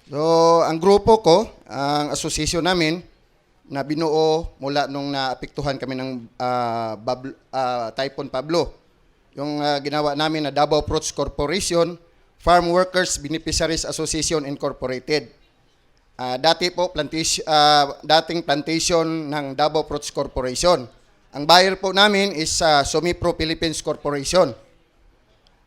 So, ang grupo ko, ang asosasyon namin, na binuo mula nung naapektuhan kami ng Typhoon Pablo. Yung ginawa namin na Davao Fruits Corporation, Farm Workers Beneficiaries Association Incorporated. Dati po, dating plantation ng Davao Fruits Corporation. Ang buyer po namin is Sumipro Philippines Corporation.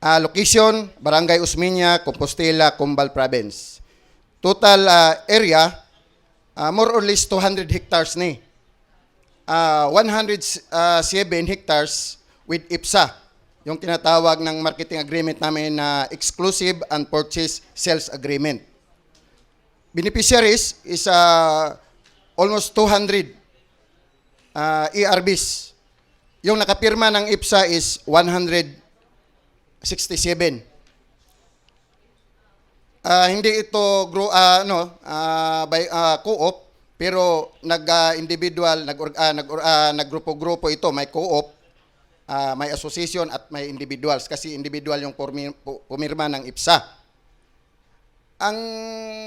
Location, Barangay Usmeña, Compostela, Cumbal Province. Total area, more or less 200 hectares ni. 107 hectares with IPSA, yung tinatawag ng marketing agreement namin na Exclusive and Purchase Sales Agreement. Beneficiaries is almost 200 ERBs. Yung nakapirma ng IPSA is 167. Hindi ito by co-op, pero nag-individual, naggrupo-grupo ito, may co-op, may association at may individuals kasi individual yung pumirma ng IPSA. Ang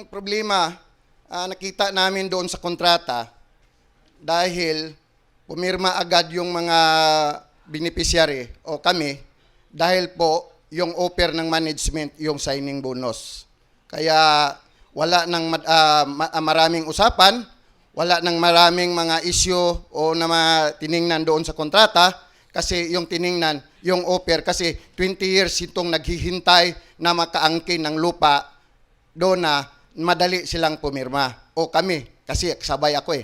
problema, nakita namin doon sa kontrata dahil pumirma agad yung mga beneficiary o kami dahil po yung offer ng management yung signing bonus. Kaya wala nang maraming usapan, wala nang maraming mga issue o na tiningnan doon sa kontrata kasi yung tiningnan, yung offer kasi 20 years itong naghihintay na makaangkin ng lupa doon na madali silang pumirma. O kami, kasi sabay ako eh.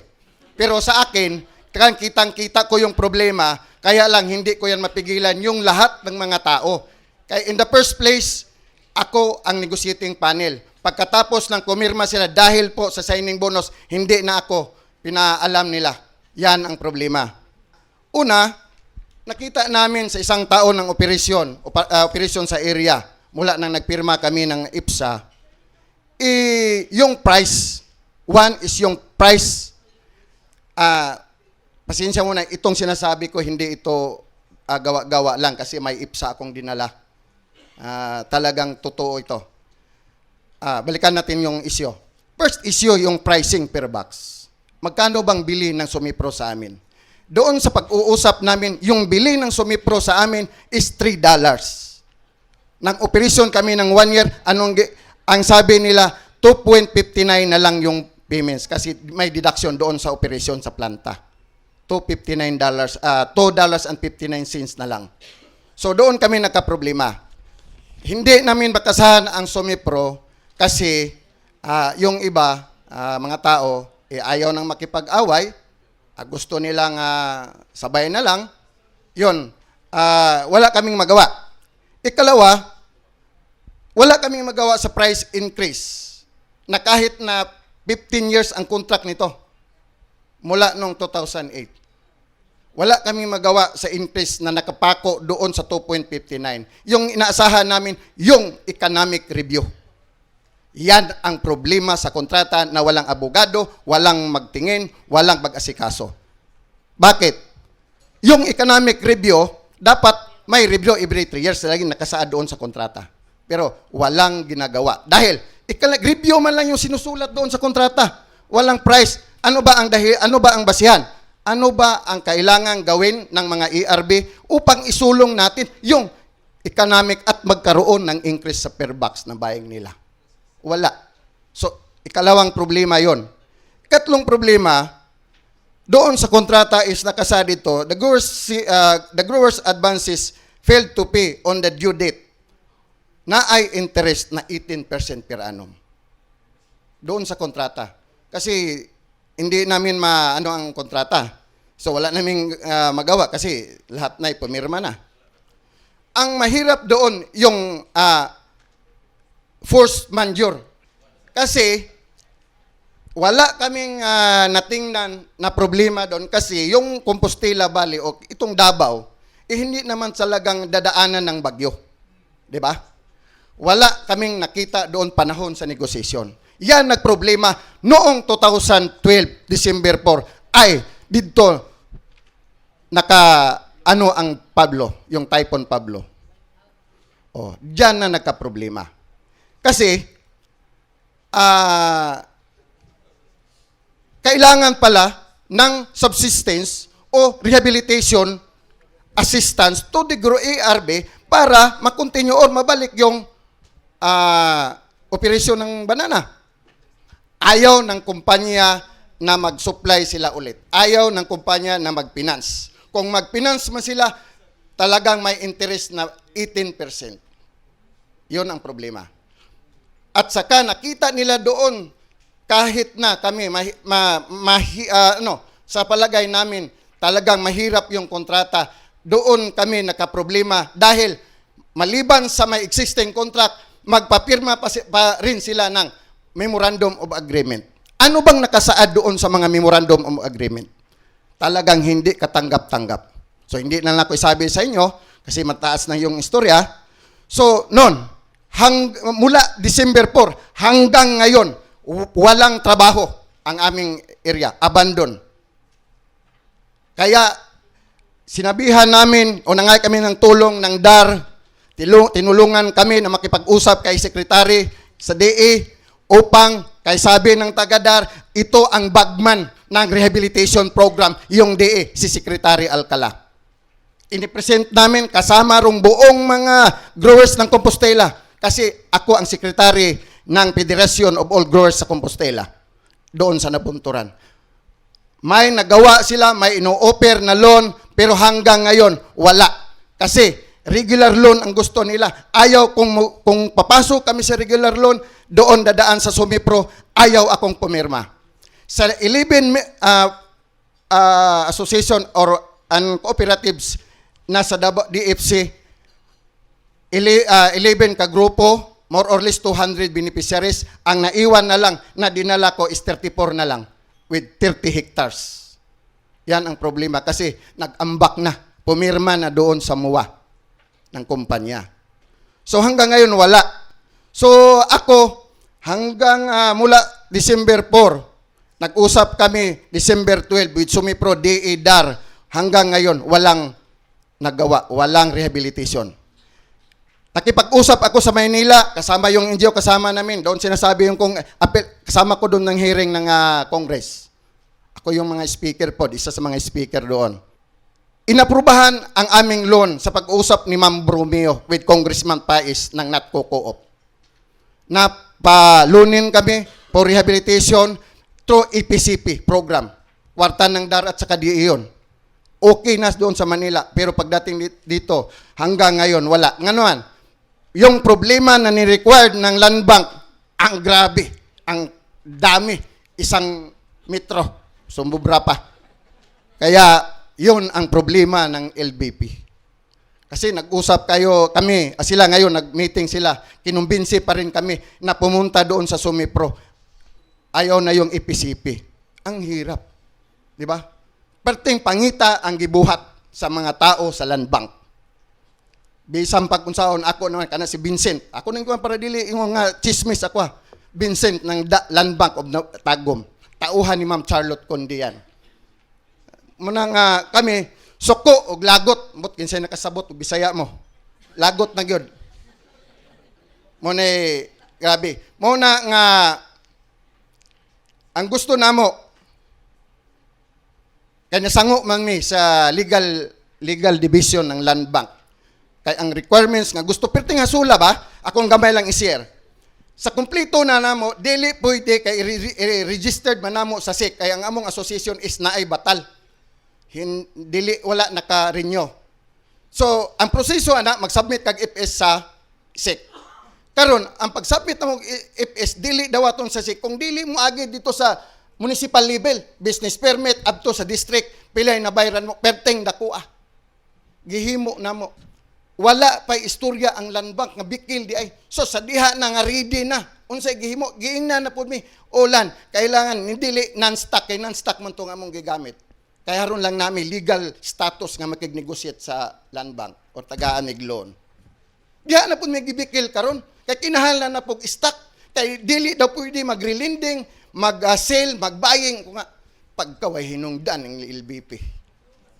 Pero sa akin, kitang-kita ko yung problema, kaya lang hindi ko yan mapigilan yung lahat ng mga tao. Kaya in the first place, ako ang negotiating panel. Pagkatapos ng pumirma sila dahil po sa signing bonus, hindi na ako pinaalam nila. Yan ang problema. Una, nakita namin sa isang taon ng operasyon sa area, mula nang nagpirma kami ng IPSA, yung price, one is yung price, pasensya muna, itong sinasabi ko, hindi ito gawa-gawa lang kasi may IPSA akong dinala. Talagang totoo ito. Balikan natin yung issue. First issue, yung pricing per box. Magkano bang bili ng Sumipro sa amin? Doon sa pag-uusap namin, yung bili ng Sumipro sa amin is $3. Nang-operasyon kami ng 1 year, ang sabi nila, 2.59 na lang yung payments kasi may deduction doon sa operasyon sa planta. $2.59, $2.59 na lang. So doon kami nagka-problema. Hindi namin batasahan ang Sumipro kasi yung iba, mga tao, ayaw nang makipag-away, gusto nilang sabay na lang, yun, wala kaming magawa. Ikalawa, wala kaming magawa sa price increase na kahit na 15 years ang contract nito mula noong 2008. Wala kaming magawa sa increase na nakapako doon sa 2.59. Yung inaasahan namin, yung economic review. Yan ang problema sa kontrata na walang abogado, walang magtingin, walang mag-asikaso. Bakit? Yung economic review, dapat may review every 3 years lagi nakasaad doon sa kontrata. Pero walang ginagawa. Dahil, review man lang yung sinusulat doon sa kontrata. Walang price. Ano ba ang basihan? Ano ba ang kailangan gawin ng mga ERB upang isulong natin yung economic at magkaroon ng increase sa per box na buying nila? Wala. So, ikalawang problema yon. Ikatlong problema, doon sa kontrata is nakasa dito, the growers advances failed to pay on the due date na ay interest na 18% per annum. Doon sa kontrata. Kasi hindi namin maano ang kontrata. So wala naming magawa kasi lahat na pumirma na. Ang mahirap doon yung force majeure. Kasi wala kaming natingnan na problema doon kasi yung Compostela Valley o itong Davao, hindi naman talagang dadaanan ng bagyo. 'Di ba? Wala kaming nakita doon panahon sa negosasyon. Yan nagproblema noong 2012, December 4, ay dito ang Pablo, yung Typhoon Pablo. Diyan na nagka-problema. Kasi ah, kailangan pala ng subsistence o rehabilitation assistance to the ARB para makontinue or mabalik yung operasyon ng banana. Ayaw ng kumpanya na mag-supply sila ulit. Ayaw ng kumpanya na mag-finance. Kung mag-finance man sila, talagang may interest na 18%. Yun ang problema. At saka nakita nila doon, kahit na kami, sa palagay namin, talagang mahirap yung kontrata, doon kami nakaproblema dahil maliban sa may existing contract, magpapirma pa rin sila ng Memorandum of Agreement. Ano bang nakasaad doon sa mga Memorandum of Agreement? Talagang hindi katanggap-tanggap. So, hindi na lang ako isabi sa inyo kasi mataas na yung istorya. So, mula December 4 hanggang ngayon, walang trabaho ang aming area. Abandon. Kaya, sinabihan namin o nangay kami ng tulong ng DAR, tinulungan kami na makipag-usap kay Secretary sa DE upang, kay sabi ng taga-DAR, ito ang bagman ng rehabilitation program, yung DE, si Secretary Alcala. Inipresent namin kasama rong buong mga growers ng Compostela kasi ako ang Secretary ng Federation of All Growers sa Compostela doon sa Nabunturan. May nagawa sila, may ino-offer na loan, pero hanggang ngayon, wala. Kasi regular loan ang gusto nila. Ayaw, kung papasok kami sa regular loan, doon dadaan sa Sumipro, ayaw akong pumirma. Sa 11 association or cooperatives na sa DFC, 11 ka grupo, more or less 200 beneficiaries, ang naiwan na lang, na dinala ko is 34 na lang with 30 hectares. Yan ang problema kasi nag-ambak na, pumirma na doon sa MUA ng kumpanya. So hanggang ngayon wala. So ako, hanggang mula December 4, nag-usap kami December 12 with Sumipro, DE, DAR, hanggang ngayon walang nagawa, walang rehabilitation. Nakipag-usap ako sa Maynila, kasama yung NGO, kasama namin. Doon sinasabi yung kasama ko doon ng hearing ng Congress. Ako yung mga speaker po, isa sa mga speaker doon. Inaprubahan ang aming loan sa pag-usap ni Ma'am Bromeo with Congressman Pais ng NATCO Co-op. Napalunin kami for rehabilitation through EPCP program. Kwartan ng DAR at saka DE yun. Okay na doon sa Manila, pero pagdating dito, hanggang ngayon, wala. Ngayon, yung problema na ni-required ng land bank, ang grabe, ang dami, 1 metro, sumubra pa. Kaya, yun ang problema ng LBP. Kasi nag-usap kami, sila ngayon, nag-meeting sila, kinumbinsi pa rin kami na pumunta doon sa Sumipro. Ayaw na yung EPCP. Ang hirap. Di ba? Perting pangita ang gibuhat sa mga tao sa land bank. Bisang pagkunsaon ako naman kana si Vincent. Ako nang para dili yung nga chismis ako. Vincent ng Land Bank of Tagum. Tauhan ni Ma'am Charlotte Condian. Muna nga kami suko og lagot, mot kinsay nakasabot og Bisaya mo. Lagot na gyud. Mo grabe. Mo na nga ang gusto namo kanya sango man mi sa legal division ng Land Bank. Kay ang requirements nga gusto perti nga sula ba, akong gamay lang i-share. Sa kumpleto na namo, dili pwede kay registered man namo sa SEC kay ang among association is naay batal. Dili wala naka-renew. So, ang proseso ana mag-submit kag FS sa SEC. Karon, ang pag-submit mo FS dili dawaton sa SEC kung dili mo agi dito sa municipal level, business permit up to sa district, pilay na bayran mo perteng dakuha. Gihimo namo. Wala pa istorya ang land bank nga bikil di ay. So sa diha na nga ready na. Unsay gihimo, giingna na pud mi. Ulan, kailangan dili non-stock kay non-stock man to nga among gigamit. Kaya ron lang nami legal status nga makig-negotiate sa land bank o tagaan mig loan. Diha na pud mi gibikil karon kay kinahanglan na pug stock kay dili daw pwede mag-relending, mag-sale, mag-buying kung nga pagkaway hinungdan ng LBP.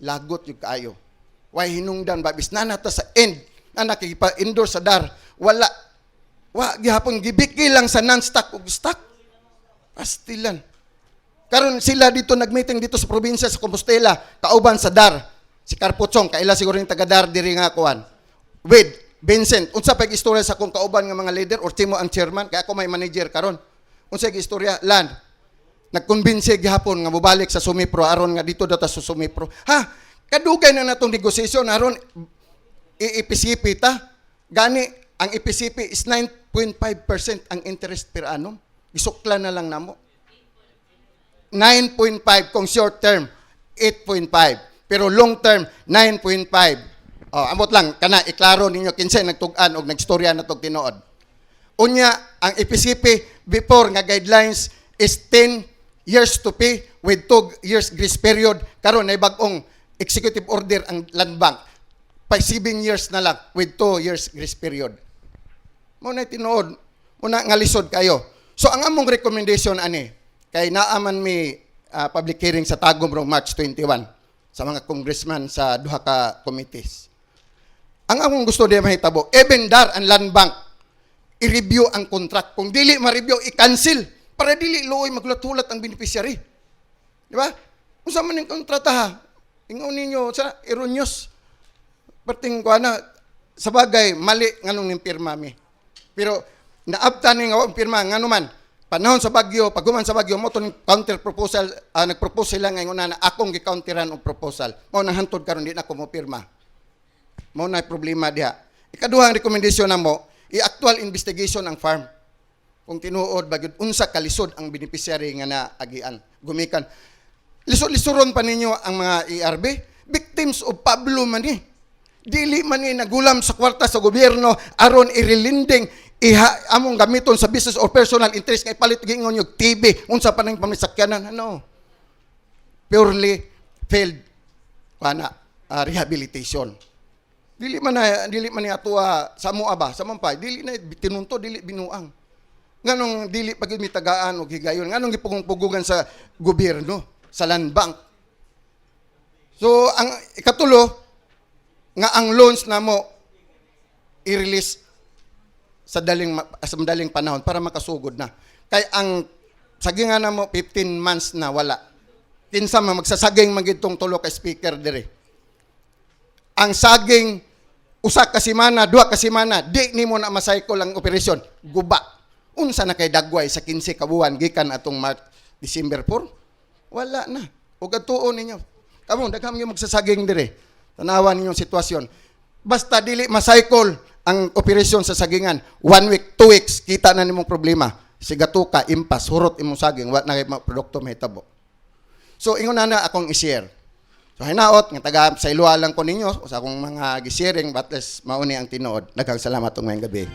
Lagot yung kaayo. Way hinungdan babis na nata sa end na nakikipa-endorse sa DAR. Wala. Wa gihapon gibiki lang sa non-stock ug stock. Pastilan. Karon sila dito nagmeeting dito sa probinsya sa Compostela, kauban sa DAR. Si Carpuchong, kaila siguro yung taga DAR diri nga kuan. With Vincent, unsa pa istorya sa akong kauban nga mga leader or timo ang chairman, kaya ako may manager karon. Unsa istorya lan? Nagkumbinsi gihapon nga mobalik sa Sumipro aron nga dito data sa Sumipro. Ha, kadugay na natong negosasyon aron iipisipi ta. Gani ang ipisipi is 9.5% ang interest per annum. Isukla na lang namo. 9.5 kung short term, 8.5. Pero long term, 9.5. Oh, amot lang, kana iklaro ninyo kinsay nagtug-an og nagstorya na tog tinuod. Unya, ang FCP before nga guidelines is 10 years to pay with 2 years grace period. Karon nay bag-ong executive order ang Land Bank. 7 years na lang with 2 years grace period. Mo na tinuod, una nga lisod kayo. So ang among recommendation ani kay naaman mi public hearing sa Tagum rong March 21 sa mga congressman sa duha ka committees. Ang among gusto diya mahitabo, even DAR ang Land Bank i-review ang contract. Kung dili ma-review, i-cancel para dili luoy maghulat-hulat ang beneficiary. Di ba? Unsa man ning kontrata ha? Ingon ninyo sa erroneous. Perting ko na sa bagay mali nganong ning pirma mi. Pero naabtan ni nga ang pirma ngano man panahon sa Bagyo, paghuman sa Bagyo mo tong counter proposal nagpropose sila nga na akong gi-counteran og proposal. Mao nang hantod karon di na ko mo pirma. Mao na problema diha. Ikaduhang rekomendasyon namo, i-actual investigation ang farm. Kung tinuod bagyod unsa kalisod ang beneficiary nga naagian, gumikan. Lisod-lisuron pa ninyo ang mga ERB, victims of Pablo man ni. Dili man ni nagulam sa kwarta sa gobyerno aron irilinding among gamiton sa business or personal interest kay palit gingon yung TV unsa pa nang pamisakyanan ano. Purely failed rehabilitation. Dili man ni atuwa sa moa ba sa mampay dili na tinunto dili binuang. Nganong dili pag mitagaan og higayon nganong gipugong-pugugan sa gobyerno sa Land Bank. So ang ikatulo nga ang loans namo i-release sa madaling panahon para makasugod na. Kay ang sagingan namo 15 months na wala. Kinsa man magsasaging magitong tulo ka speaker dire. Ang saging usa ka semana, 2 ka semana, di nimo na ma-cycle ang operasyon. Guba. Unsa na kay dagway sa 15 ka buwan gikan atong March, December 4? Wala na. Ug atuon ninyo. Kamo daghang yung magsasaging dire. Tanawan ninyong sitwasyon. Basta dili ma-cycle ang operasyon sa sagingan, 1 week, 2 weeks, kita na nimong problema. Sigatuka, impas, hurot imong saging, wat na kay produkto mahitabo. So, ingon na akong i-share. So, hinaot, nga taga sa iluha lang ko ninyo, sa akong mga gisharing, but less mauni ang tinuod. Daghang salamat ngayong gabi.